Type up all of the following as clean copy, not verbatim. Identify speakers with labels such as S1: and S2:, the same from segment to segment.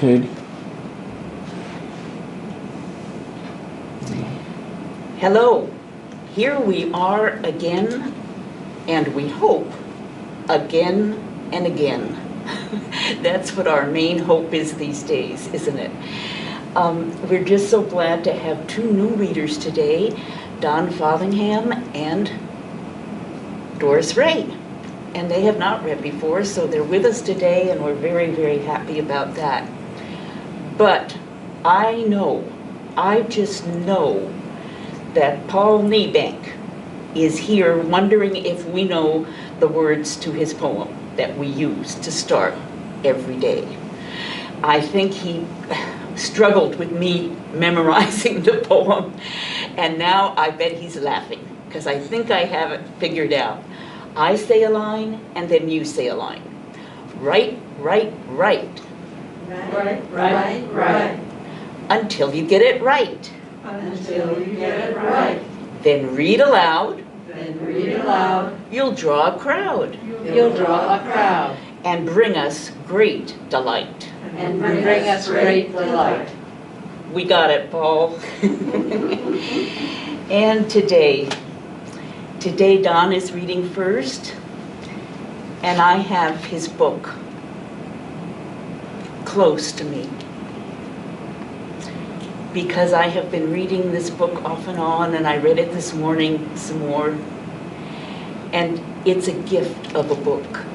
S1: Katie.
S2: Hello, here we are again, and we hope again and again. That's what our main hope is these days, isn't it? We're just so glad to have two new readers today, Don Frothingham and Doris Ray. And they have not read before, so they're with us today, and we're very, very happy about that. But I just know that Paul Niebank is here wondering if we know the words to his poem that we use to start every day. I think he struggled with me memorizing the poem, and now I bet he's laughing, because I think I have it figured out. I say a line, and then you say a line. Right, right, right.
S3: Right, right, right.
S2: Until you get it right.
S3: Until you get it right.
S2: Then read aloud.
S3: Then read aloud.
S2: You'll draw a crowd.
S3: You'll draw a crowd.
S2: And bring us great delight.
S3: And bring us great delight.
S2: We got it, Paul. And today Don is reading first, and I have his book close to me, because I have been reading this book off and on, and I read it this morning some more, and it's a gift of a book.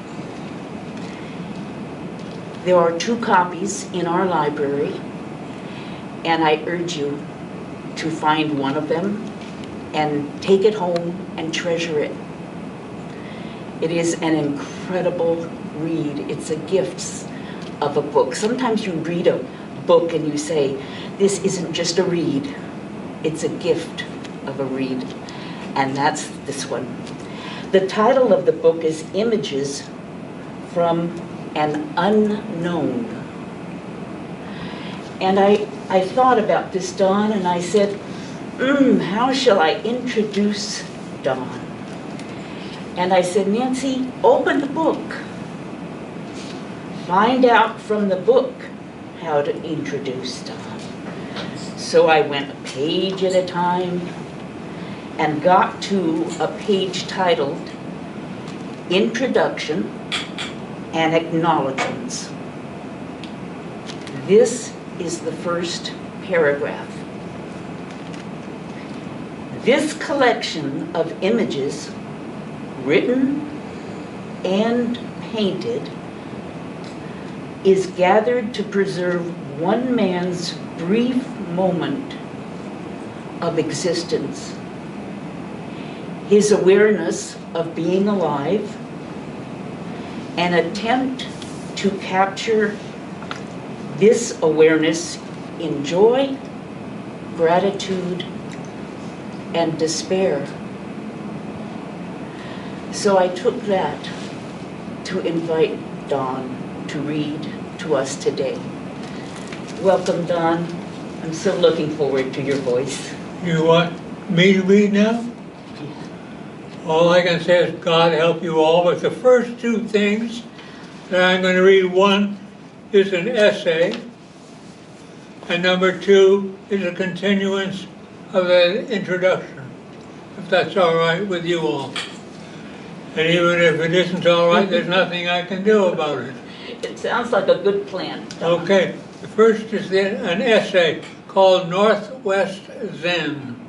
S2: There are 2 copies in our library, and I urge you to find one of them and take it home and treasure it. It is an incredible read. It's a gift of a book. Sometimes you read a book and you say, this isn't just a read, it's a gift of a read. And that's this one. The title of the book is Images from an Unknown. And I thought about this, Dawn, and I said, how shall I introduce Dawn? And I said, Nancy, open the book. Find out from the book how to introduce Dawn. So I went a page at a time and got to a page titled Introduction and Acknowledgements. This is the first paragraph. This collection of images, written and painted, is gathered to preserve one man's brief moment of existence, his awareness of being alive, an attempt to capture this awareness in joy, gratitude, and despair. So I took that to invite Dawn to read to us today. Welcome, Dawn. I'm so looking forward to your voice.
S4: You want me to read now? All I can say is God help you all, but the first 2 things that I'm going to read, one is an essay, and number 2 is a continuance of the introduction, if that's all right with you all. And even if it isn't all right, there's nothing I can do about it.
S2: It sounds like a good plan, Dawn.
S4: Okay, the first is an essay called Northwest Zen,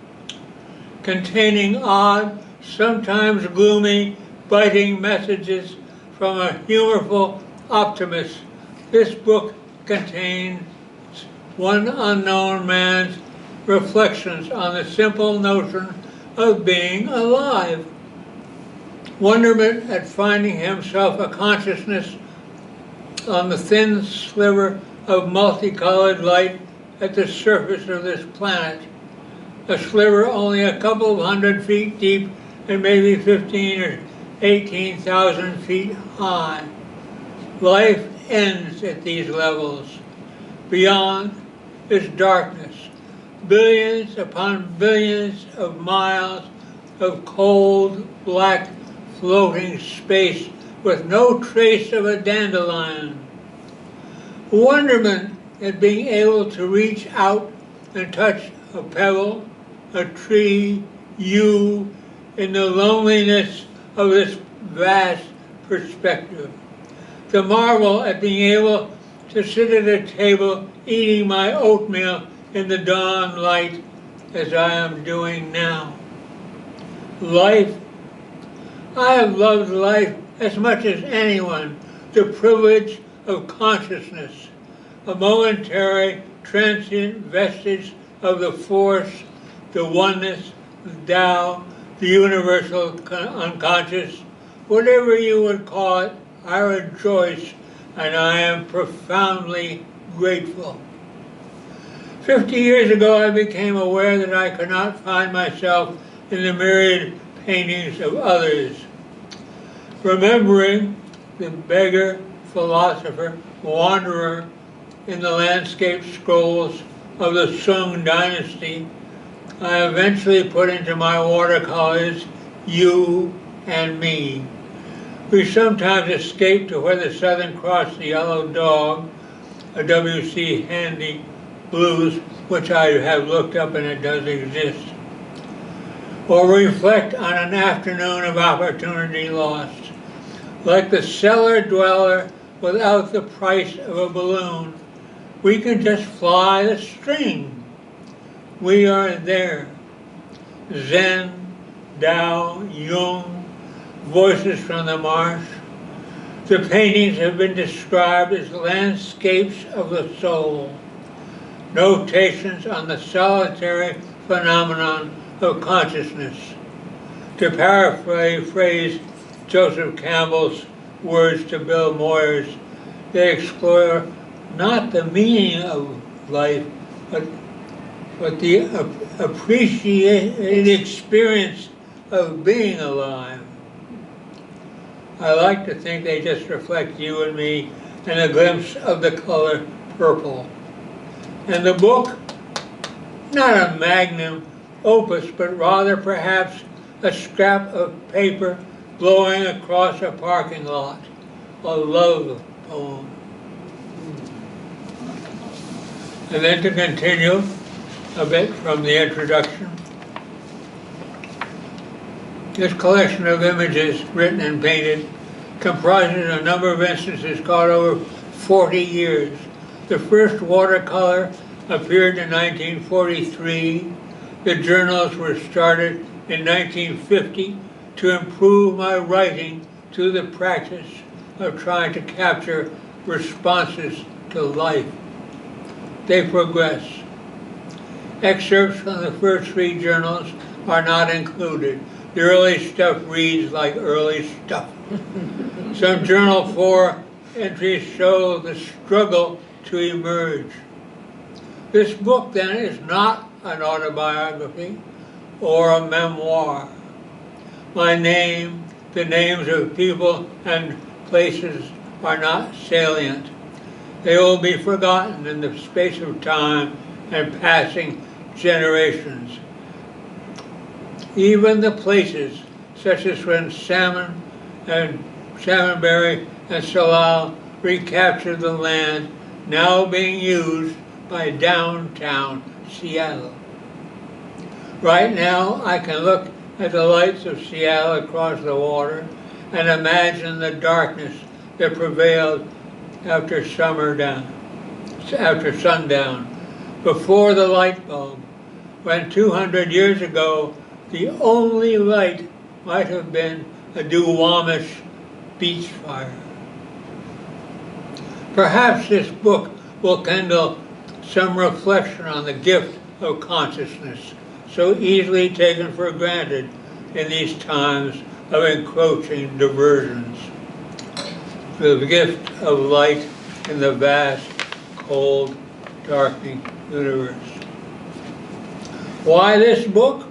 S4: containing odd, sometimes gloomy, biting messages from a humorful optimist. This book contains one unknown man's reflections on the simple notion of being alive. Wonderment at finding himself a consciousness on the thin sliver of multicolored light at the surface of this planet. A sliver only a couple of 100 feet deep and maybe 15 or 18,000 feet high. Life ends at these levels. Beyond is darkness, billions upon billions of miles of cold, black, floating space with no trace of a dandelion. Wonderment at being able to reach out and touch a pebble, a tree, you, in the loneliness of this vast perspective. To marvel at being able to sit at a table eating my oatmeal in the dawn light as I am doing now. Life. I have loved life as much as anyone, the privilege of consciousness, a momentary, transient vestige of the force, the oneness, the Tao, the universal unconscious, whatever you would call it. I rejoice and I am profoundly grateful. 50 years ago I became aware that I could not find myself in the myriad paintings of others. Remembering the beggar, philosopher, wanderer in the landscape scrolls of the Sung dynasty, I eventually put into my watercolors you and me. We sometimes escape to where the Southern Cross, the Yellow Dog, a W.C. Handy blues, which I have looked up and it does exist, or reflect on an afternoon of opportunity lost. Like the cellar dweller without the price of a balloon, we can just fly the string. We are there. Zen, Tao, Jung, voices from the marsh. The paintings have been described as landscapes of the soul, notations on the solitary phenomenon of consciousness. To paraphrase Joseph Campbell's words to Bill Moyers, they explore not the meaning of life, but the appreciated experience of being alive. I like to think they just reflect you and me and a glimpse of the color purple. And the book, not a magnum opus, but rather perhaps a scrap of paper blowing across a parking lot, a love poem. And then to continue a bit from the introduction. This collection of images, written and painted, comprises a number of instances caught over 40 years. The first watercolor appeared in 1943. The journals were started in 1950 to improve my writing to the practice of trying to capture responses to life. They progress. Excerpts from the first 3 journals are not included. The early stuff reads like early stuff. Some Journal 4 entries show the struggle to emerge. This book, then, is not an autobiography or a memoir. My name, the names of people and places are not salient. They will be forgotten in the space of time and passing generations. Even the places, such as when Salmonberry and Salal recaptured the land now being used by downtown Seattle. Right now, I can look at the lights of Seattle across the water and imagine the darkness that prevailed after sundown, before the light bulb, when 200 years ago the only light might have been a Duwamish beach fire. Perhaps this book will kindle some reflection on the gift of consciousness, so easily taken for granted in these times of encroaching diversions. The gift of light in the vast, cold, darkening universe. Why this book?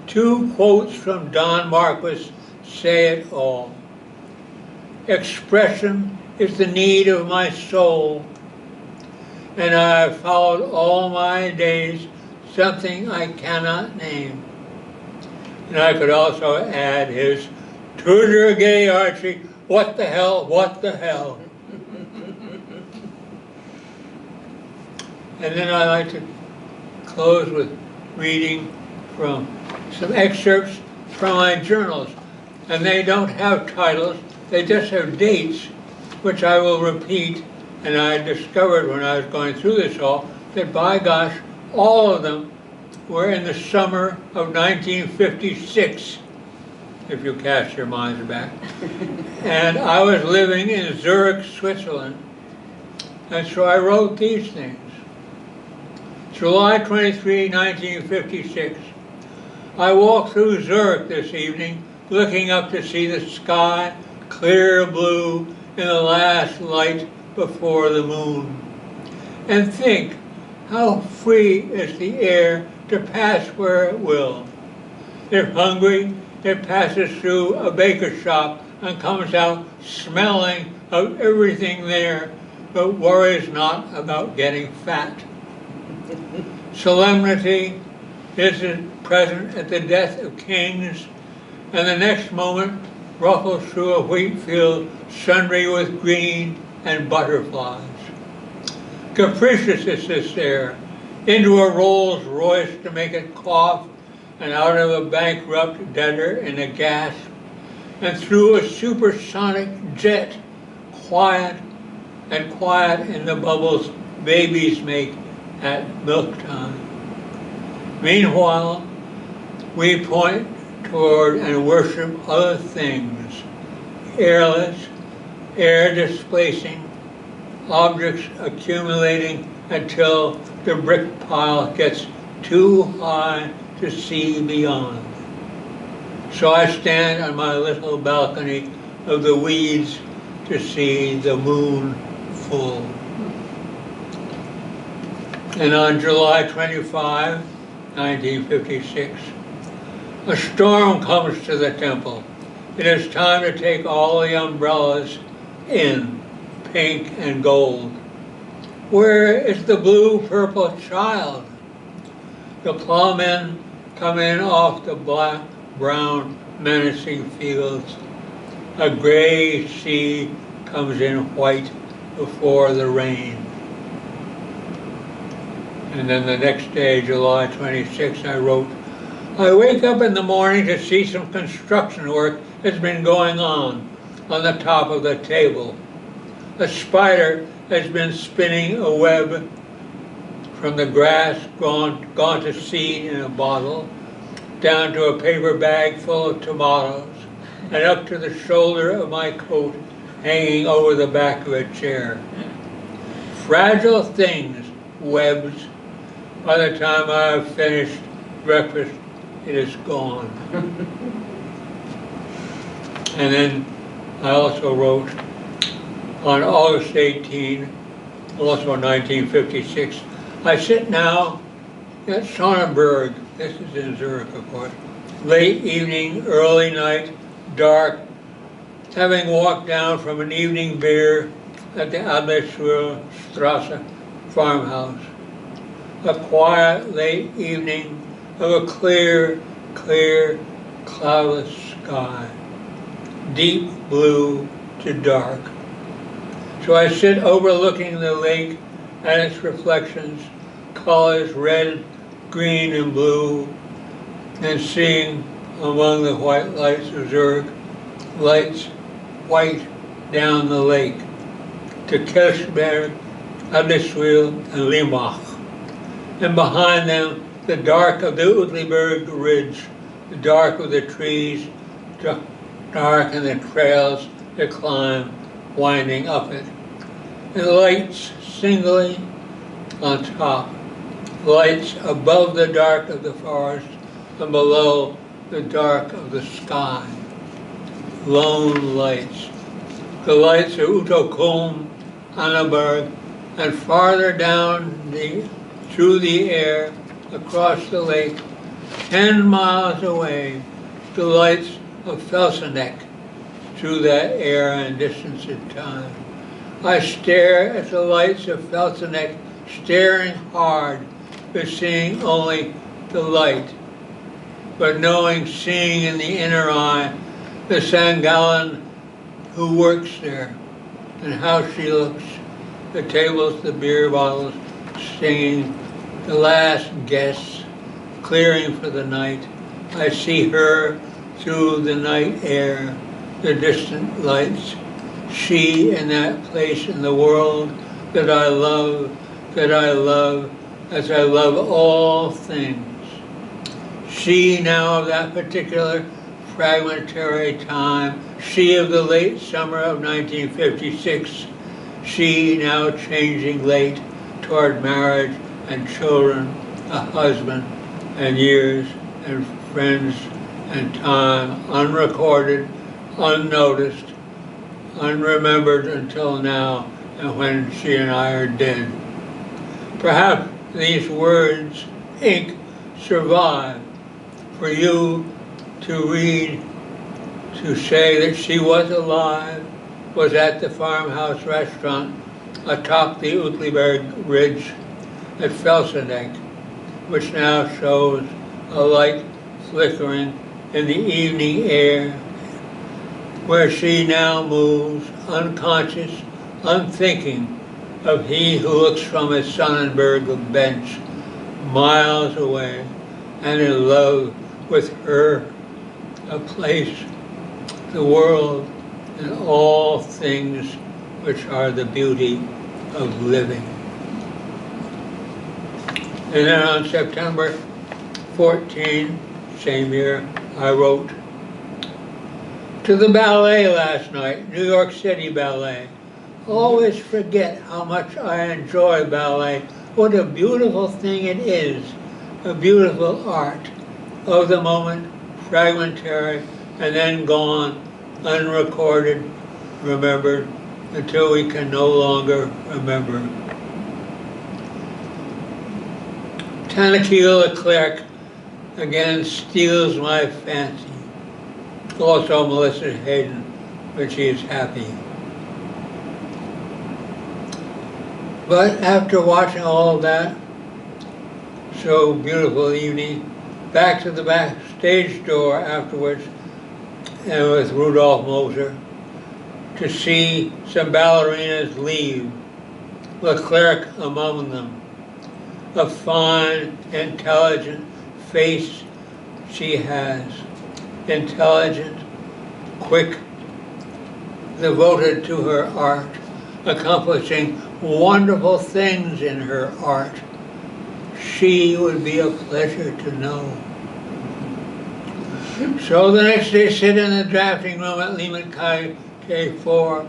S4: 2 quotes from Don Marquis say it all. Expression is the need of my soul, and I have followed all my days something I cannot name. And I could also add his, "Tudor Gay Archie, what the hell, what the hell?" And then I like to close with reading from some excerpts from my journals. And they don't have titles, they just have dates, which I will repeat. And I discovered when I was going through this all, that by gosh, all of them were in the summer of 1956, if you cast your minds back. And I was living in Zurich, Switzerland. And so I wrote these things. July 23, 1956. I walked through Zurich this evening, looking up to see the sky clear blue in the last light before the moon. And think how free is the air to pass where it will. If hungry, it passes through a baker's shop and comes out smelling of everything there, but worries not about getting fat. Solemnity is present at the death of kings, and the next moment ruffles through a wheat field sundry with green and butterflies. Capricious is this air, into a Rolls Royce to make it cough, and out of a bankrupt debtor in a gasp, and through a supersonic jet, quiet in the bubbles babies make at milk time. Meanwhile, we point toward and worship other things, airless, air displacing, objects accumulating until the brick pile gets too high to see beyond. So I stand on my little balcony of the weeds to see the moon full. And on July 25, 1956, a storm comes to the temple. It is time to take all the umbrellas in, pink and gold. Where is the blue-purple child? The plowmen come in off the black, brown, menacing fields. A gray sea comes in white before the rain. And then the next day, July 26, I wrote, I wake up in the morning to see some construction work has been going on the top of the table. A spider has been spinning a web from the grass gone to seed in a bottle, down to a paper bag full of tomatoes, and up to the shoulder of my coat hanging over the back of a chair. Fragile things, webs. By the time I have finished breakfast, it is gone. And then I also wrote on August 18, also 1956, I sit now at Sonnenberg, this is in Zurich of course, late evening, early night, dark, having walked down from an evening beer at the Abbesstrasse farmhouse. A quiet late evening of a clear, cloudless sky, deep blue to dark. So I sit overlooking the lake and its reflections, colors red, green, and blue, and seeing among the white lights of Zurich, lights white down the lake to Kirchberg, Adliswil, and Limach. And behind them, the dark of the Uetliberg Ridge, the dark of the trees, dark in the trails that climb, winding up it. And lights singly on top, lights above the dark of the forest and below the dark of the sky. Lone lights, the lights of Utokulm, Annaberg, and farther down through the air, across the lake, 10 miles away, the lights of Felsenbeck, through that air and distance and time. I stare at the lights of Felsenbeck, staring hard, but seeing only the light, but knowing, seeing in the inner eye, the St. Gallen who works there, and how she looks, the tables, the beer bottles, singing the last guests clearing for the night. I see her through the night air, the distant lights. She in that place in the world that I love, as I love all things. She now of that particular fragmentary time, she of the late summer of 1956, she now changing late toward marriage and children, a husband, and years, and friends, and time, unrecorded, unnoticed, unremembered until now, and when she and I are dead. Perhaps these words, ink, survive for you to read, to say that she was alive, was at the farmhouse restaurant atop the Uetliberg Ridge at Felsenegg, which now shows a light flickering in the evening air, where she now moves, unconscious, unthinking of he who looks from his Sonnenberg bench miles away, and in love with her, a place, the world, and all things which are the beauty of living. And then on September 14, same year, I wrote, to the ballet last night, New York City Ballet. Always forget how much I enjoy ballet. What a beautiful thing it is. A beautiful art. Of the moment, fragmentary, and then gone, unrecorded, remembered, until we can no longer remember. Tanaquil Leclerc again steals my fancy. Also Melissa Hayden, when she is happy. But after watching all of that, so beautiful evening, back to the backstage door afterwards, and with Rudolph Moser, to see some ballerinas leave, Leclerc among them. A fine, intelligent face she has. Intelligent, quick, devoted to her art, accomplishing wonderful things in her art. She would be a pleasure to know. So the next day, sit in the drafting room at Lehman K4,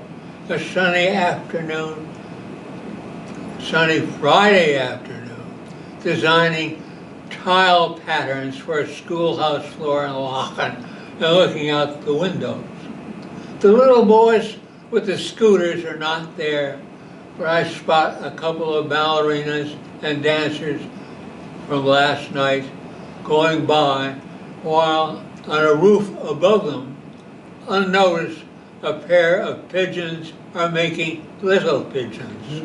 S4: a sunny afternoon, sunny Friday afternoon, designing tile patterns for a schoolhouse floor in Lachen and looking out the windows. The little boys with the scooters are not there, but I spot a couple of ballerinas and dancers from last night going by, while on a roof above them, unnoticed, a pair of pigeons are making little pigeons.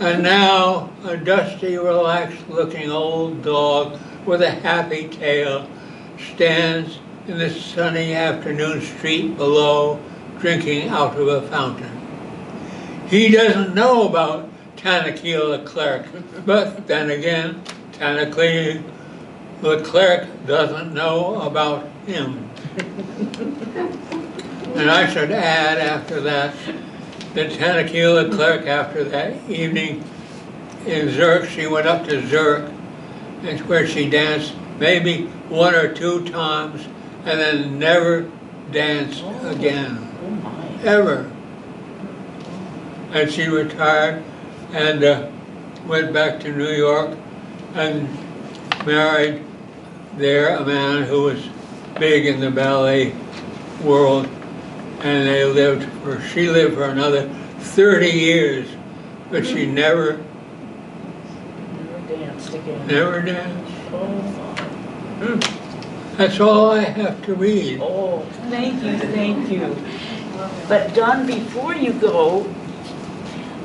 S4: And now a dusty, relaxed-looking old dog with a happy tail stands in the sunny afternoon street below, drinking out of a fountain. He doesn't know about Tanaquil Leclerc, but then again, Tanaquil Leclerc doesn't know about him. And I should add after that, Tanaquil Leclerc, after that evening in Zurich, she went up to Zurich, and where she danced maybe 1 or 2 times, and then never danced again, ever. And she retired and went back to New York and married there a man who was big in the ballet world. And she lived for another 30 years, but she never
S2: danced again.
S4: Never danced.
S2: Oh,
S4: That's all I have to read.
S2: oh, thank you. But Don, before you go,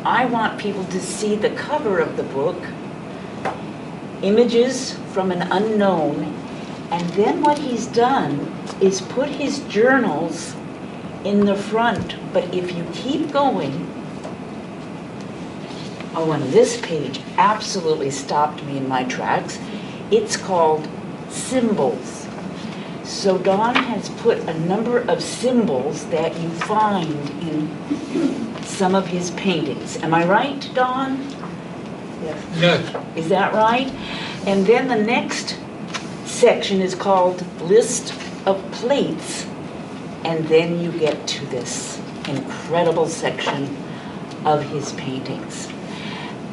S2: I want people to see the cover of the book, images from an unknown, and then what he's done is put his journals in the front. But if you keep going, Oh, and this page absolutely stopped me in my tracks. It's called Symbols. So Don has put a number of symbols that you find in some of his paintings. Am I right, Don?
S4: Yes.
S2: Is that right? And then the next section is called List of Plates. And then you get to this incredible section of his paintings.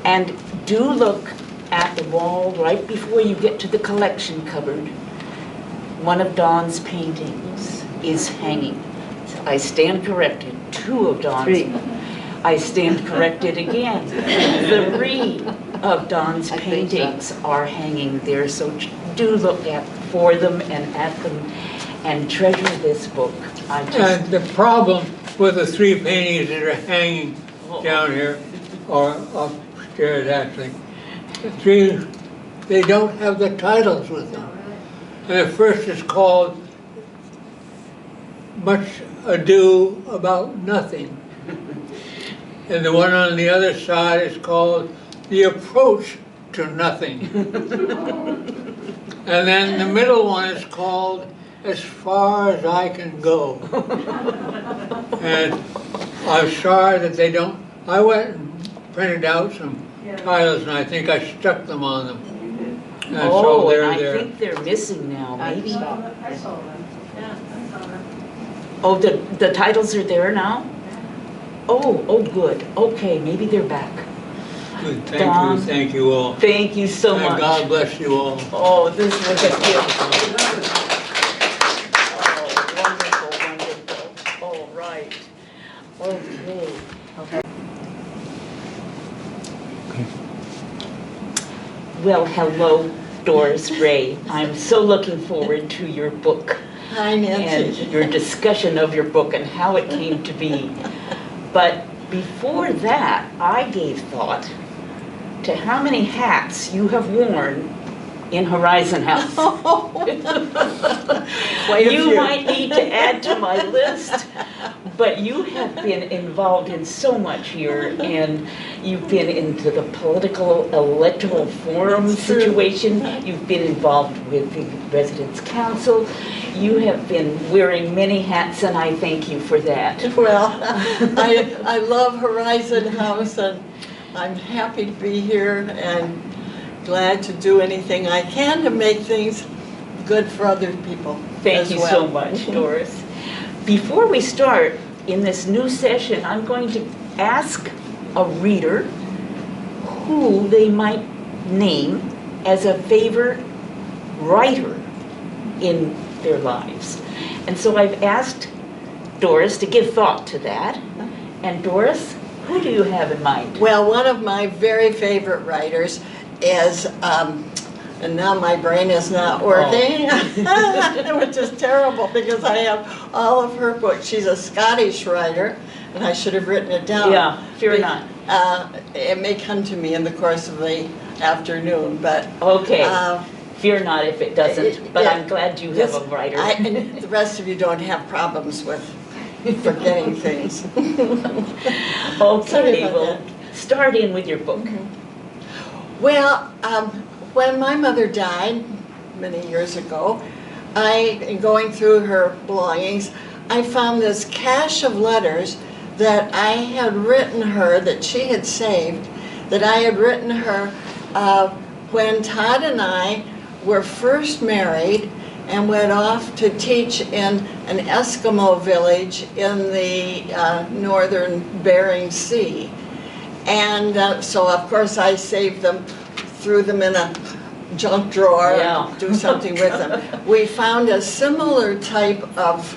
S2: And do look at the wall right before you get to the collection cupboard. One of Don's paintings is hanging. I stand corrected. 2 of Don's.
S3: 3.
S2: I stand corrected again. 3 of Don's
S3: I think so.
S2: paintings are hanging there, so do look for them and at them and treasure this book.
S4: And the problem with the 3 paintings that are hanging down here, or upstairs actually, the 3, they don't have the titles with them. And the first is called Much Ado About Nothing. And the one on the other side is called The Approach to Nothing. And then the middle one is called As Far as I Can Go. And I'm sorry that they don't, I went and printed out some titles and I think I stuck them on them. And so
S2: Oh,
S4: they're
S2: and I
S4: there.
S2: think they're missing now, maybe.
S3: I
S1: I saw them. Yeah, I saw them.
S2: Oh, the titles are there now? Oh, good. Okay, maybe they're back.
S4: Good,
S2: Don.
S4: thank you all.
S2: Thank you so
S4: And
S2: much.
S4: God bless you all.
S2: Oh, this was a gift. Oh, wonderful. All right. Okay. Well, hello, Doris Ray. I'm so looking forward to your book
S3: Hi,
S2: and
S3: Nancy.
S2: your discussion of your book and how it came to be. But before that, I gave thought to how many hats you have worn in Horizon House.
S3: Quite a
S2: You
S3: few.
S2: might need to add to my list, but you have been involved in so much here, and you've been into the political electoral forum
S3: That's true.
S2: situation, you've been involved with the Residents' Council, you have been wearing many hats, and I thank you for that.
S3: Well, I love Horizon House, and I'm happy to be here and glad to do anything I can to make things good for other people
S2: Thank
S3: as
S2: you
S3: well.
S2: so much, Doris. Before we start in this new session, I'm going to ask a reader who they might name as a favorite writer in their lives. And so I've asked Doris to give thought to that. And Doris, who do you have in mind?
S3: Well, one of my very favorite writers is, and now my brain is not working, which is terrible because I have all of her books. She's a Scottish writer, and I should have written it down.
S2: Yeah, fear not.
S3: It may come to me in the course of the afternoon, but
S2: Okay, fear not if it doesn't, but
S3: yeah,
S2: I'm glad you have a writer.
S3: and the rest of you don't have problems with forgetting things.
S2: Okay,
S3: about
S2: well, start in with your book.
S3: Well, when my mother died many years ago, going through her belongings, I found this cache of letters that I had written her, that she had saved, that I had written her when Todd and I were first married and went off to teach in an Eskimo village in the northern Bering Sea. And so, of course, I saved them, threw them in a junk drawer,
S2: Yeah.
S3: and do something with them. We found a similar type of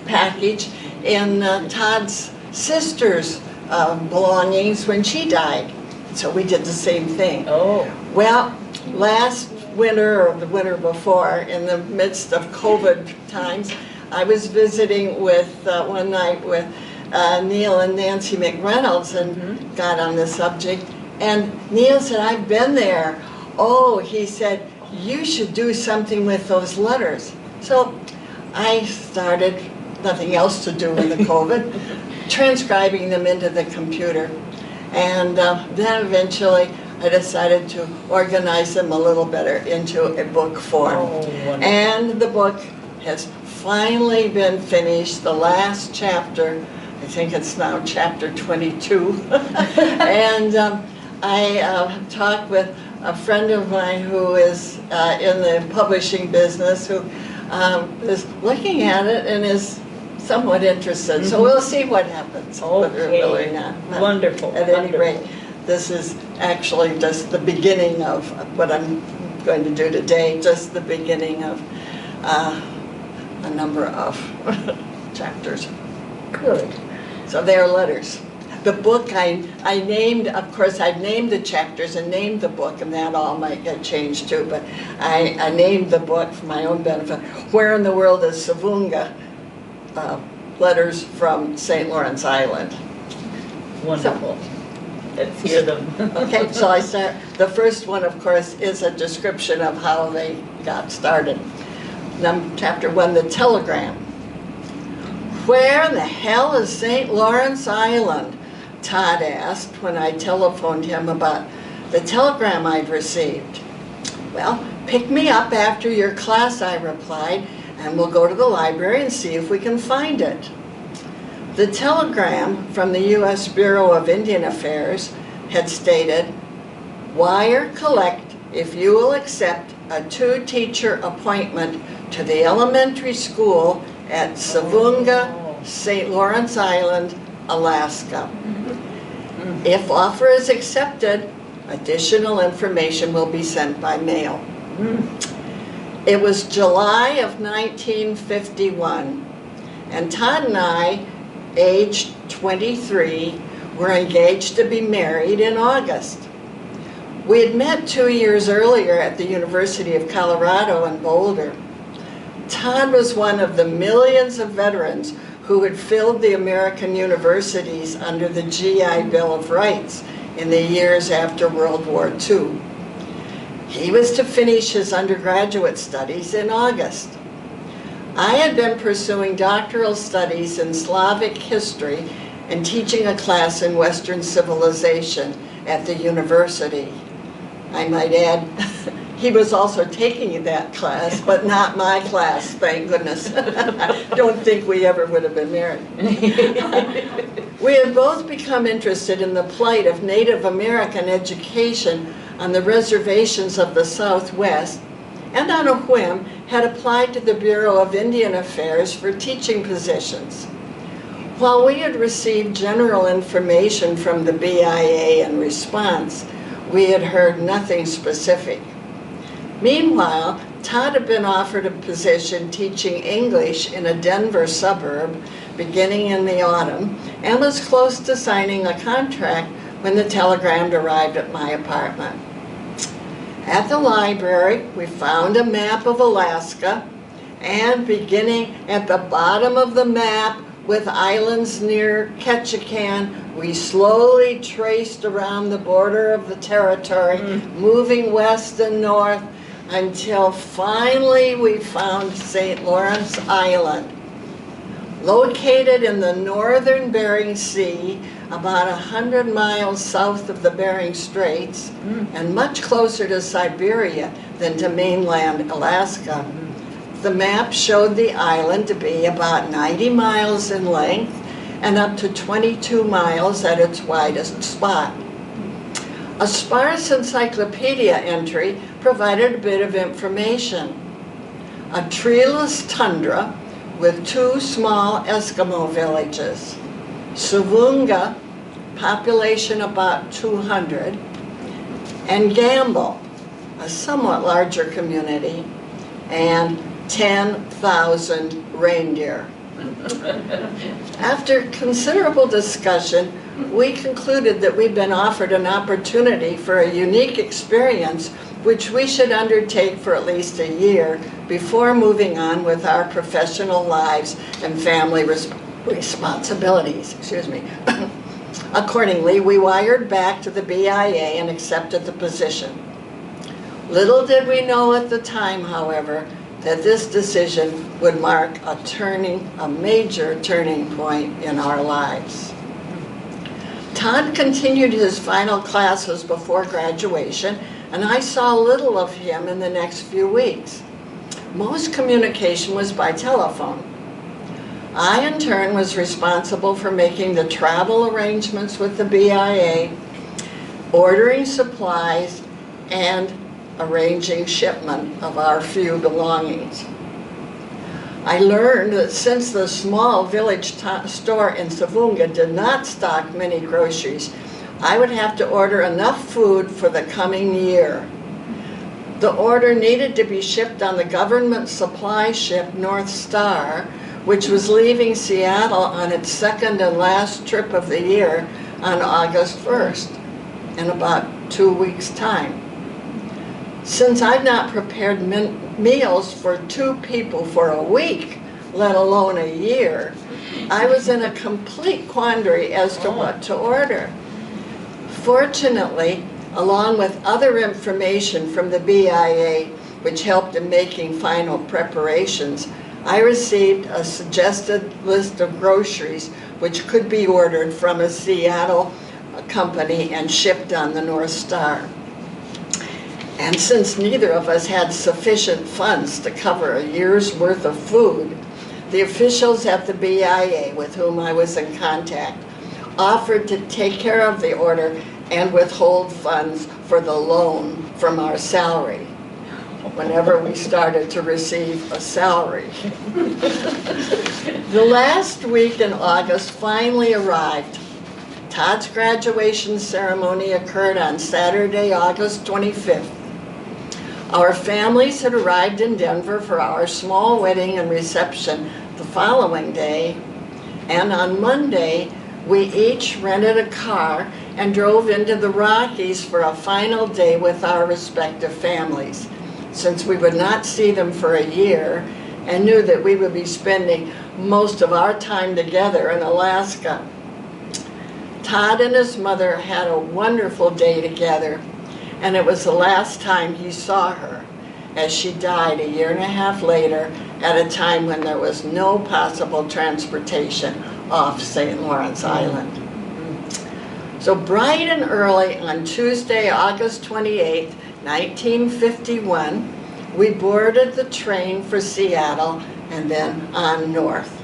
S3: package in Todd's sister's belongings when she died. So we did the same thing.
S2: Oh,
S3: Well, last winter or the winter before, in the midst of COVID times, I was visiting with one night with Neil and Nancy McReynolds and got on the subject. And Neil said, I've been there. Oh, he said, you should do something with those letters. So I started, nothing else to do in the COVID, transcribing them into the computer. And then eventually I decided to organize them a little better into a book form.
S2: Oh, wonderful.
S3: And the book has finally been finished. The last chapter, I think it's now chapter 22. And I talked with a friend of mine who is in the publishing business who is looking at it and is somewhat interested. So we'll see what happens, whether it will or not. But
S2: Wonderful.
S3: at any
S2: wonderful.
S3: rate, this is actually just the beginning of what I'm going to do today, just the beginning of a number of chapters.
S2: Good.
S3: So they are letters. The book I named, of course, I've named the chapters and named the book, and that all might get changed too, but I named the book for my own benefit, Where in the World is Savunga? Letters from St. Lawrence Island.
S2: Wonderful. Let's hear them.
S3: Okay, so I start. The first one, of course, is a description of how they got started. Chapter 1, the telegram. Where in the hell is St. Lawrence Island? Todd asked when I telephoned him about the telegram I'd received. Well, pick me up after your class, I replied, and we'll go to the library and see if we can find it. The telegram from the U.S. Bureau of Indian Affairs had stated, wire collect if you will accept a 2-teacher appointment to the elementary school at Savunga, St. Lawrence Island, Alaska. If offer is accepted, additional information will be sent by mail. It was July of 1951, and Todd and I, aged 23, were engaged to be married in August. We had met 2 years earlier at the University of Colorado in Boulder. Todd was one of the millions of veterans who had filled the American universities under the GI Bill of Rights in the years after World War II. He was to finish his undergraduate studies in August. I had been pursuing doctoral studies in Slavic history and teaching a class in Western civilization at the university. I might add, he was also taking that class, but not my class, thank goodness. I don't think we ever would have been married. We had both become interested in the plight of Native American education on the reservations of the Southwest, and on a whim had applied to the Bureau of Indian Affairs for teaching positions. While we had received general information from the BIA in response, we had heard nothing specific. Meanwhile, Todd had been offered a position teaching English in a Denver suburb beginning in the autumn and was close to signing a contract when the telegram arrived at my apartment. At the library, we found a map of Alaska, and beginning at the bottom of the map with islands near Ketchikan, we slowly traced around the border of the territory, moving west and north, until finally we found St. Lawrence Island. Located in the northern Bering Sea, about 100 miles south of the Bering Straits, and much closer to Siberia than to mainland Alaska. The map showed the island to be about 90 miles in length and up to 22 miles at its widest spot. A sparse encyclopedia entry provided a bit of information. A treeless tundra with 2 small Eskimo villages. Savunga, population about 200, and Gamble, a somewhat larger community, and 10,000 reindeer. After considerable discussion, we concluded that we'd been offered an opportunity for a unique experience which we should undertake for at least a year before moving on with our professional lives and family responsibilities. Accordingly, we wired back to the BIA and accepted the position. Little did we know at the time, however, that this decision would mark a major turning point in our lives. Todd continued his final classes before graduation, and I saw little of him in the next few weeks. Most communication was by telephone. I, in turn, was responsible for making the travel arrangements with the BIA, ordering supplies, and arranging shipment of our few belongings. I learned that since the small village store in Savunga did not stock many groceries, I would have to order enough food for the coming year. The order needed to be shipped on the government supply ship North Star, which was leaving Seattle on its second and last trip of the year on August 1st, in about 2 weeks' time. Since I'd not prepared meals for 2 people for a week, let alone a year, I was in a complete quandary as to what to order. Fortunately, along with other information from the BIA, which helped in making final preparations, I received a suggested list of groceries which could be ordered from a Seattle company and shipped on the North Star. And since neither of us had sufficient funds to cover a year's worth of food, the officials at the BIA with whom I was in contact offered to take care of the order and withhold funds for the loan from our salary whenever we started to receive a salary. The last week in August finally arrived. Todd's graduation ceremony occurred on Saturday, August 25th. Our families had arrived in Denver for our small wedding and reception the following day, and on Monday, we each rented a car and drove into the Rockies for a final day with our respective families, since we would not see them for a year and knew that we would be spending most of our time together in Alaska. Todd and his mother had a wonderful day together, and it was the last time he saw her, as she died a year and a half later at a time when there was no possible transportation off St. Lawrence Island. So bright and early on Tuesday, August 28, 1951, we boarded the train for Seattle and then on north.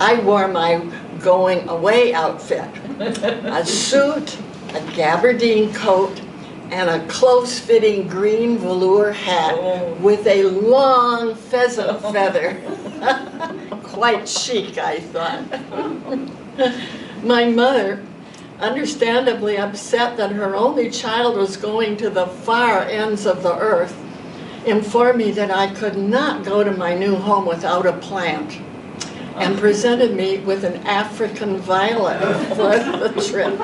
S3: I wore my going away outfit, a suit, a gabardine coat, and a close-fitting green velour hat with a long pheasant feather. Quite chic, I thought. My mother, understandably upset that her only child was going to the far ends of the earth, informed me that I could not go to my new home without a plant, and presented me with an African violet for the trip.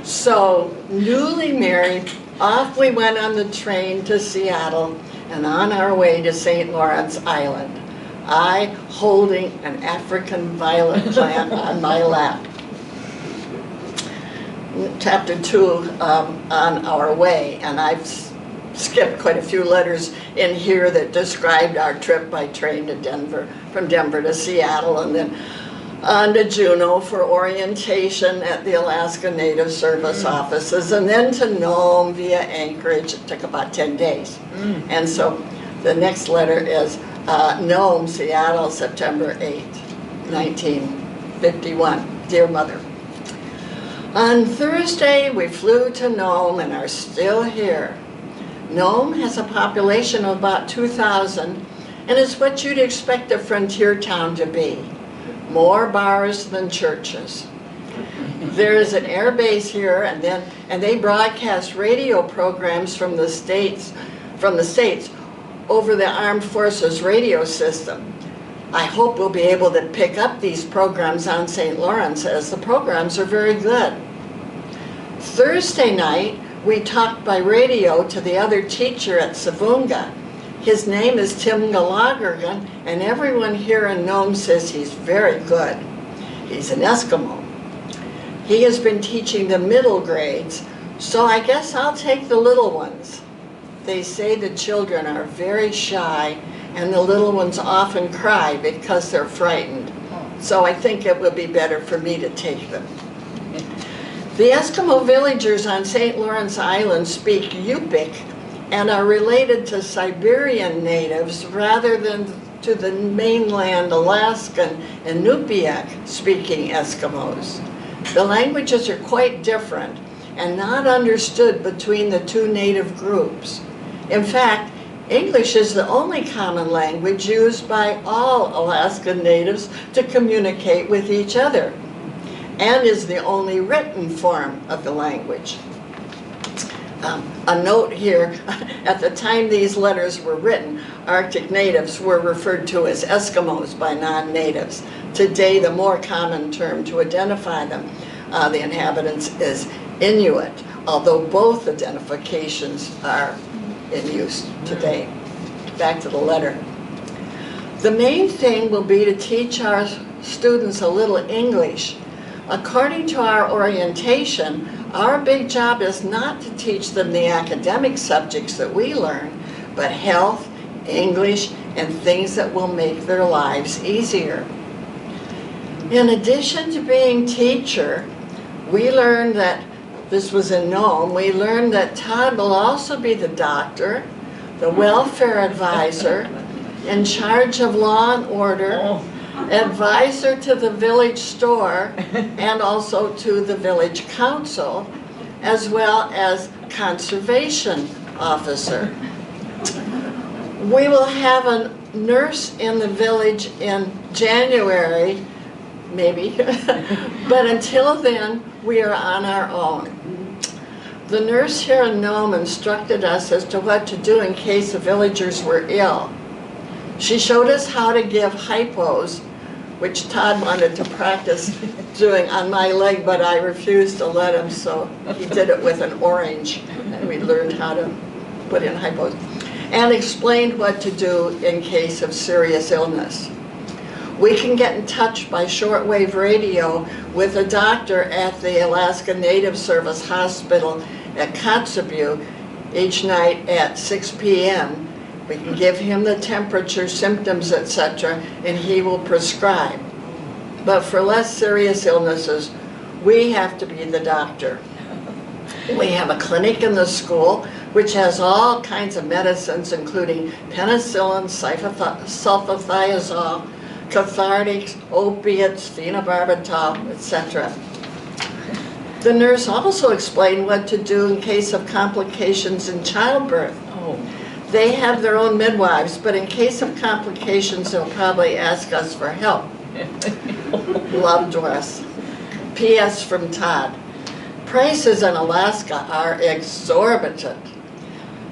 S3: So, newly married, off we went on the train to Seattle and on our way to St. Lawrence Island, I holding an African violet plant on my lap. Chapter 2, on our way, and I've skipped quite a few letters in here that described our trip by train to Denver, from Denver to Seattle, and then on to Juneau for orientation at the Alaska Native Service offices, and then to Nome via Anchorage. It took about 10 days. And so the next letter is Nome, Seattle, September 8, 1951. Dear Mother, on Thursday we flew to Nome and are still here. Nome has a population of about 2,000 and is what you'd expect a frontier town to be. More bars than churches. There is an air base here, and they broadcast radio programs from the states over the Armed Forces radio system. I hope we'll be able to pick up these programs on St. Lawrence, as the programs are very good. Thursday night, we talked by radio to the other teacher at Savunga. His name is Tim Gallaghergan, and everyone here in Nome says he's very good. He's an Eskimo. He has been teaching the middle grades, so I guess I'll take the little ones. They say the children are very shy, and the little ones often cry because they're frightened. So I think it would be better for me to take them. The Eskimo villagers on St. Lawrence Island speak Yupik and are related to Siberian natives rather than to the mainland Alaskan and Inupiaq speaking Eskimos. The languages are quite different and not understood between the two native groups. In fact, English is the only common language used by all Alaskan natives to communicate with each other, and is the only written form of the language. A note here, at the time these letters were written, Arctic natives were referred to as Eskimos by non-natives. Today, the more common term to identify them, the inhabitants, is Inuit, although both identifications are in use today. Back to the letter. The main thing will be to teach our students a little English. According to our orientation, our big job is not to teach them the academic subjects that we learn, but health, English, and things that will make their lives easier. In addition to being teacher, we learned that, this was in Nome, we learned that Todd will also be the doctor, the welfare advisor, in charge of law and order, advisor to the village store, and also to the village council, as well as conservation officer. We will have a nurse in the village in January, maybe, but until then, we are on our own. The nurse here in Nome instructed us as to what to do in case the villagers were ill. She showed us how to give hypos, which Todd wanted to practice doing on my leg, but I refused to let him, so he did it with an orange, and we learned how to put in hypos, and explained what to do in case of serious illness. We can get in touch by shortwave radio with a doctor at the Alaska Native Service Hospital at Kotzebue each night at 6 p.m. We can give him the temperature, symptoms, etc., and he will prescribe. But for less serious illnesses, we have to be the doctor. We have a clinic in the school which has all kinds of medicines, including penicillin, sulfathiazole, cathartics, opiates, phenobarbital, etc. The nurse also explained what to do in case of complications in childbirth. They have their own midwives, but in case of complications, they'll probably ask us for help. Love, Doris. P.S. from Todd. Prices in Alaska are exorbitant.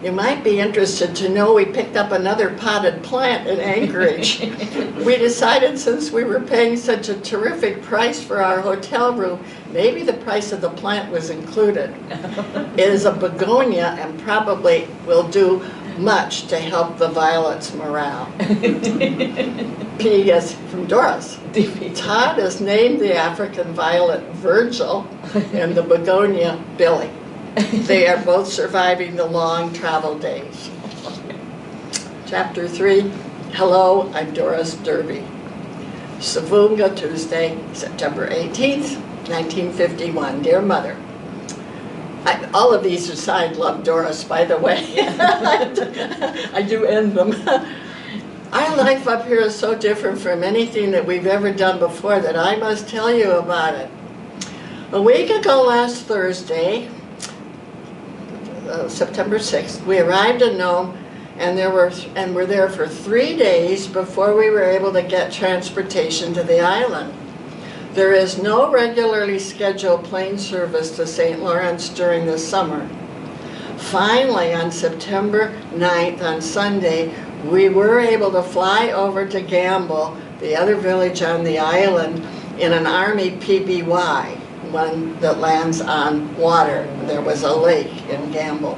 S3: You might be interested to know we picked up another potted plant in Anchorage. We decided since we were paying such a terrific price for our hotel room, maybe the price of the plant was included. It is a begonia and probably will do much to help the violets' morale. P.S. from Doris. Todd has named the African violet Virgil and the begonia Billy. They are both surviving the long travel days. Chapter 3, Hello, I'm Doris Derby. Savunga, Tuesday, September 18th, 1951. Dear Mother, all of these are signed Love, Doris, by the way. I do end them. Our life up here is so different from anything that we've ever done before that I must tell you about it. A week ago last Thursday, September 6th, we arrived in Nome and were there for 3 days before we were able to get transportation to the island. There is no regularly scheduled plane service to St. Lawrence during the summer. Finally, on September 9th, on Sunday, we were able to fly over to Gamble, the other village on the island, in an Army PBY, one that lands on water. There was a lake in Gamble.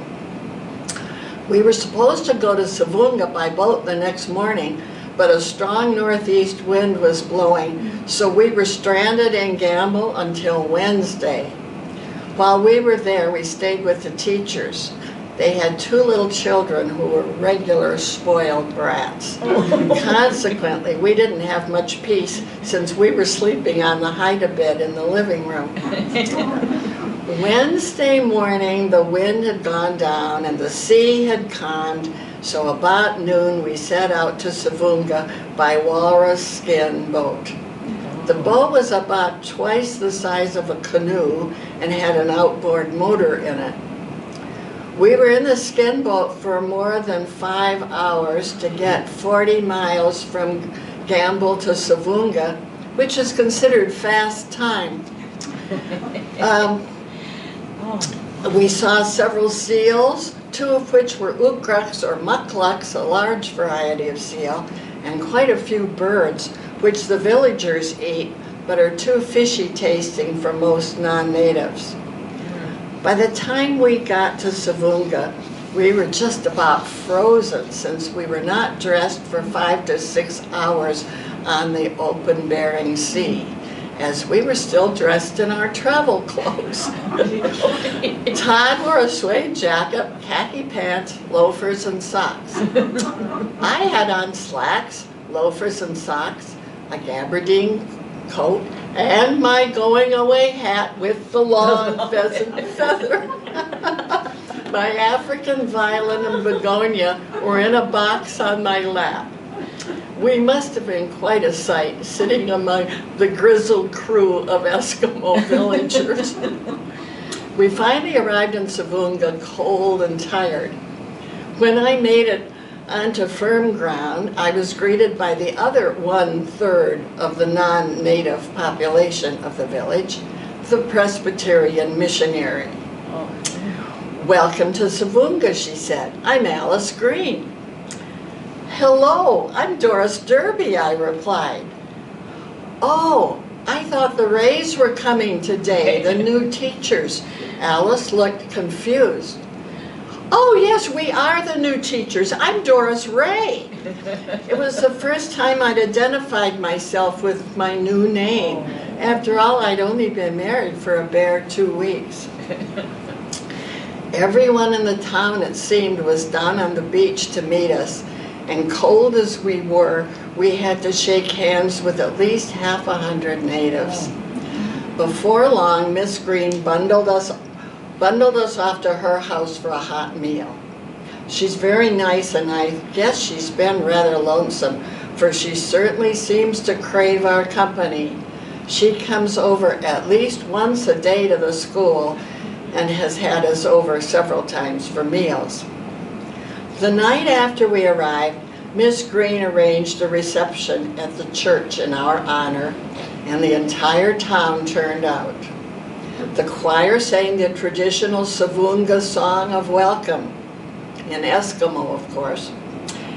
S3: We were supposed to go to Savunga by boat the next morning, but a strong northeast wind was blowing, so we were stranded in Gamble until Wednesday. While we were there, we stayed with the teachers. They had 2 little children who were regular spoiled brats. Consequently, we didn't have much peace since we were sleeping on the hide-a-bed in the living room. Wednesday morning, the wind had gone down and the sea had calmed, so about noon we set out to Savunga by walrus skin boat. The boat was about twice the size of a canoe and had an outboard motor in it. We were in the skin boat for more than 5 hours to get 40 miles from Gamble to Savunga, which is considered fast time. We saw several seals, 2 of which were ukruks or mucklucks, a large variety of seal, and quite a few birds, which the villagers eat, but are too fishy tasting for most non-natives. By the time we got to Savunga, we were just about frozen since we were not dressed for 5 to 6 hours on the open Bering Sea, as we were still dressed in our travel clothes. Todd wore a suede jacket, khaki pants, loafers, and socks. I had on slacks, loafers, and socks, a gabardine coat, and my going away hat with the long pheasant feather. My African violin and begonia were in a box on my lap. We must have been quite a sight, sitting among the grizzled crew of Eskimo villagers. We finally arrived in Savunga cold and tired. When I made it onto firm ground, I was greeted by the other 1/3 of the non-native population of the village, the Presbyterian missionary. "Welcome to Savunga," she said. "I'm Alice Green." "Hello, I'm Doris Derby," I replied. "Oh, I thought the Rays were coming today, the new teachers." Alice looked confused. "Oh yes, we are the new teachers. I'm Doris Ray." It was the first time I'd identified myself with my new name. After all, I'd only been married for a bare 2 weeks. Everyone in the town, it seemed, was down on the beach to meet us, and cold as we were, we had to shake hands with at least 100 natives. Before long, Miss Green bundled us off to her house for a hot meal. She's very nice, and I guess she's been rather lonesome, for she certainly seems to crave our company. She comes over at least once a day to the school and has had us over several times for meals. The night after we arrived, Miss Green arranged a reception at the church in our honor, and the entire town turned out. The choir sang the traditional Savunga song of welcome, in Eskimo, of course.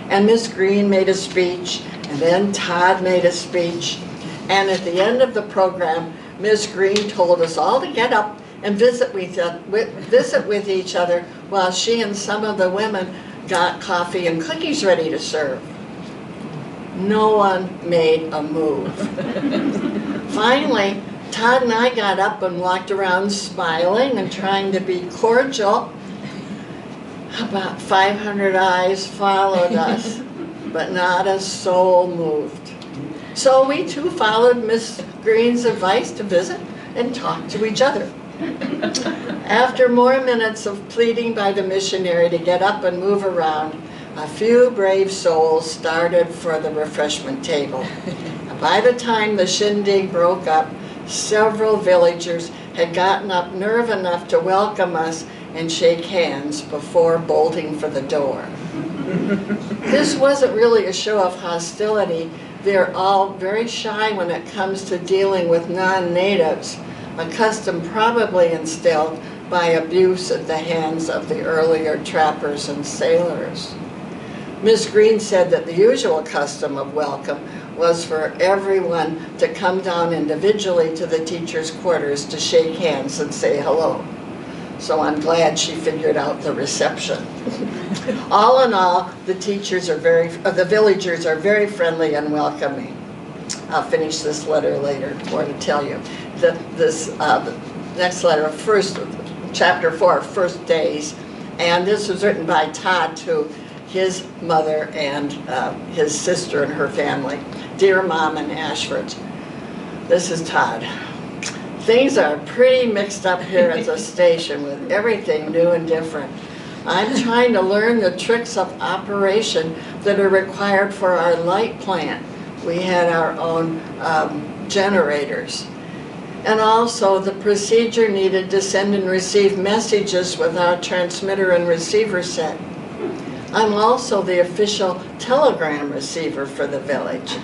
S3: And Miss Green made a speech, and then Todd made a speech. And at the end of the program, Miss Green told us all to get up and visit with each other while she and some of the women got coffee and cookies ready to serve. No one made a move. Finally, Todd and I got up and walked around smiling and trying to be cordial. About 500 eyes followed us, but not a soul moved. So we too followed Miss Green's advice to visit and talk to each other. After more minutes of pleading by the missionary to get up and move around, a few brave souls started for the refreshment table. By the time the shindig broke up, several villagers had gotten up nerve enough to welcome us and shake hands before bolting for the door. This wasn't really a show of hostility. They're all very shy when it comes to dealing with non-natives, a custom probably instilled by abuse at the hands of the earlier trappers and sailors. Miss Green said that the usual custom of welcome was for everyone to come down individually to the teachers' quarters to shake hands and say hello. So I'm glad she figured out the reception. All in all, the villagers are very friendly and welcoming. I'll finish this letter later, more to tell you. The next letter, chapter 4, First Days, and this was written by Todd to his mother and his sister and her family. Dear Mom and Ashford, this is Todd. Things are pretty mixed up here at the station with everything new and different. I'm trying to learn the tricks of operation that are required for our light plant. We had our own generators. And also the procedure needed to send and receive messages with our transmitter and receiver set. I'm also the official telegram receiver for the village.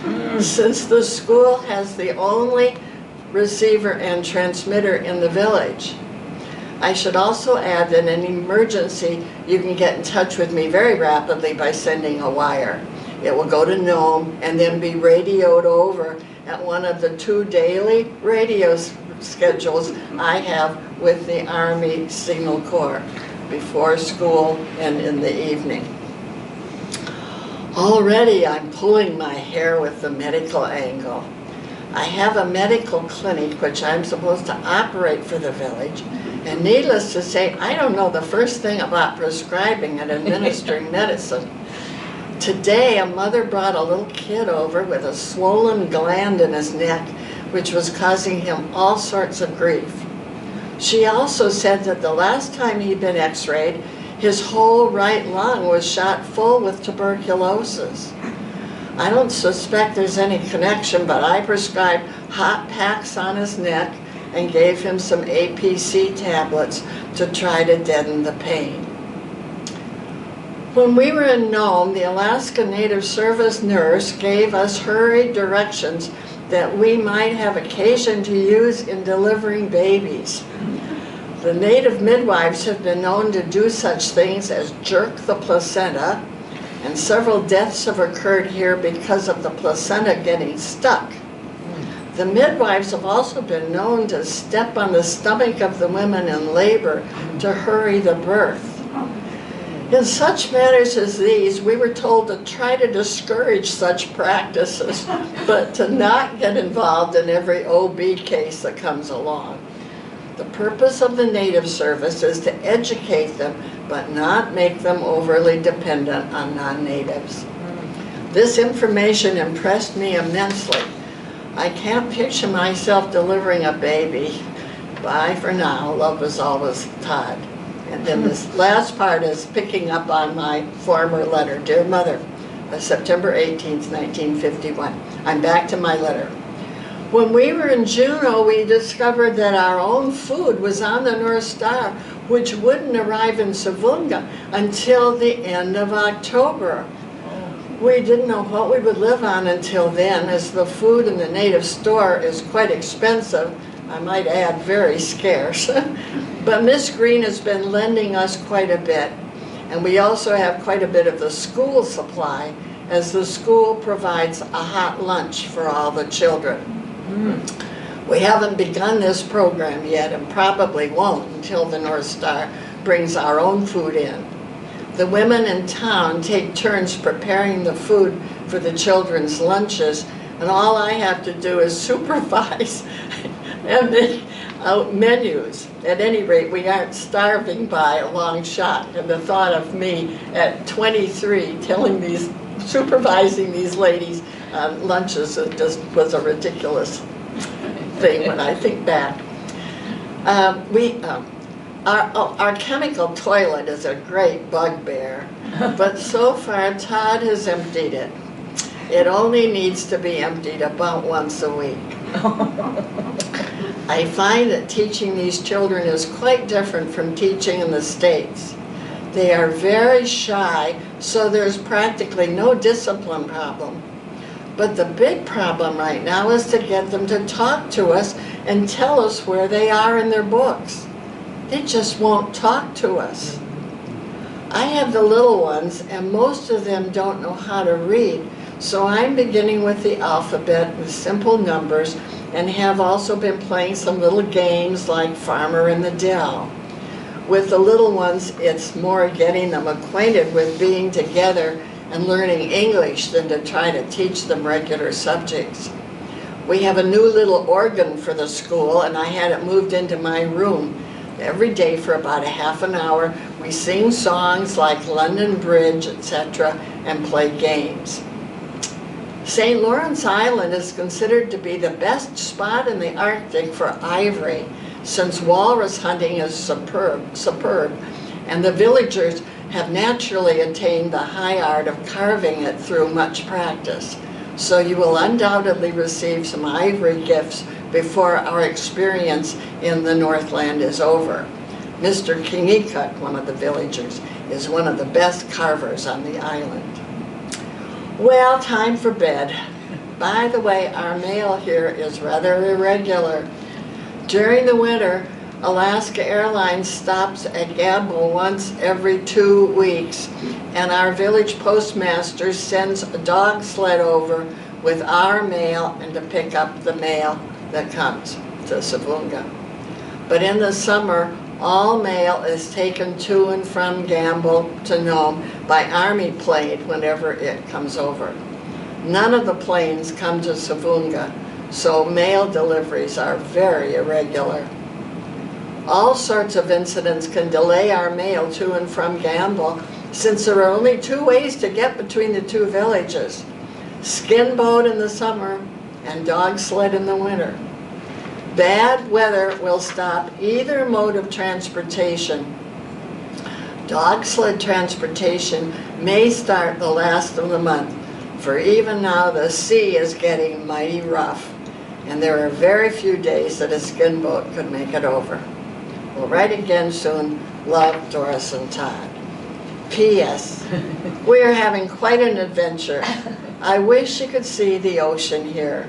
S3: Since the school has the only receiver and transmitter in the village. I should also add that in an emergency, you can get in touch with me very rapidly by sending a wire. It will go to Nome and then be radioed over at one of the 2 daily radio schedules I have with the Army Signal Corps, before school and in the evening. Already I'm pulling my hair with the medical angle. I have a medical clinic which I'm supposed to operate for the village, and needless to say, I don't know the first thing about prescribing and administering medicine. Today, a mother brought a little kid over with a swollen gland in his neck, which was causing him all sorts of grief. She also said that the last time he'd been x-rayed, his whole right lung was shot full with tuberculosis. I don't suspect there's any connection, but I prescribed hot packs on his neck and gave him some APC tablets to try to deaden the pain. When we were in Nome, the Alaska Native Service nurse gave us hurried directions that we might have occasion to use in delivering babies. The native midwives have been known to do such things as jerk the placenta, and several deaths have occurred here because of the placenta getting stuck. The midwives have also been known to step on the stomach of the women in labor to hurry the birth. In such matters as these, we were told to try to discourage such practices, but to not get involved in every OB case that comes along. The purpose of the Native Service is to educate them, but not make them overly dependent on non-natives. This information impressed me immensely. I can't picture myself delivering a baby. Bye for now. Love is always Todd. And then this last part is picking up on my former letter. Dear Mother, September 18th, 1951. I'm back to my letter. When we were in Juneau, we discovered that our own food was on the North Star, which wouldn't arrive in Savunga until the end of October. We didn't know what we would live on until then, as the food in the native store is quite expensive. I might add, very scarce. But Miss Green has been lending us quite a bit. And we also have quite a bit of the school supply, as the school provides a hot lunch for all the children. We haven't begun this program yet, and probably won't until the North Star brings our own food in. The women in town take turns preparing the food for the children's lunches, and all I have to do is supervise and make out menus. At any rate, we aren't starving by a long shot, and the thought of me at 23 supervising these ladies lunches, it just was a ridiculous thing when I think back. Our chemical toilet is a great bugbear, but so far Todd has emptied it. It only needs to be emptied about once a week. I find that teaching these children is quite different from teaching in the States. They are very shy, so there's practically no discipline problem. But the big problem right now is to get them to talk to us and tell us where they are in their books. They just won't talk to us. I have the little ones, and most of them don't know how to read, so I'm beginning with the alphabet with simple numbers, and have also been playing some little games like Farmer in the Dell. With the little ones, it's more getting them acquainted with being together and learning English than to try to teach them regular subjects. We have a new little organ for the school, and I had it moved into my room. Every day for about a half an hour, we sing songs like London Bridge, etc., and play games. St. Lawrence Island is considered to be the best spot in the Arctic for ivory, since walrus hunting is superb, and the villagers have naturally attained the high art of carving it through much practice. So you will undoubtedly receive some ivory gifts before our experience in the Northland is over. Mr. Kingikut, one of the villagers, is one of the best carvers on the island. Well, time for bed. By the way, our mail here is rather irregular. During the winter, Alaska Airlines stops at Gamble once every 2 weeks, and our village postmaster sends a dog sled over with our mail and to pick up the mail that comes to Savunga. But in the summer, all mail is taken to and from Gamble to Nome by Army plane whenever it comes over. None of the planes come to Savunga, so mail deliveries are very irregular. All sorts of incidents can delay our mail to and from Gamble, since there are only 2 ways to get between the 2 villages: skin boat in the summer and dog sled in the winter. Bad weather will stop either mode of transportation. Dog sled transportation may start the last of the month, for even now the sea is getting mighty rough, and there are very few days that a skin boat could make it over. We'll write again soon. Love, Doris and Todd. P.S. We are having quite an adventure. I wish you could see the ocean here.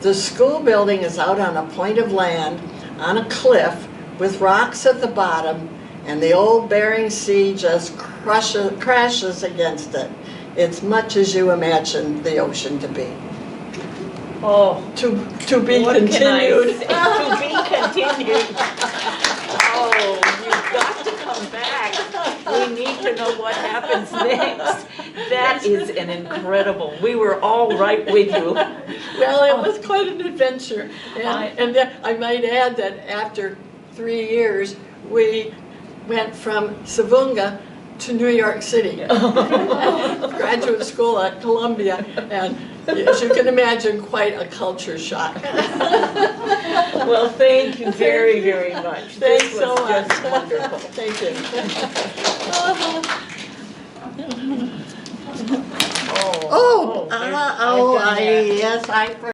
S3: The school building is out on a point of land, on a cliff, with rocks at the bottom, and the old Bering Sea just crashes against it. It's much as you imagine the ocean to be.
S2: Oh,
S3: To be
S2: what
S3: continued.
S2: can I say? To be continued. Oh, you've got to come back. We need to know what happens next. That is an incredible. We were all right with you.
S3: Well, it was quite an adventure. And then I might add that after 3 years, we went from Savunga to New York City. Graduate school at Columbia, and as you can imagine, quite a culture shock.
S2: Well, thank you very, very much.
S3: Thanks
S2: This
S3: so
S2: was
S3: much.
S2: just wonderful.
S3: Thank you.
S2: Oh,
S3: Yes, I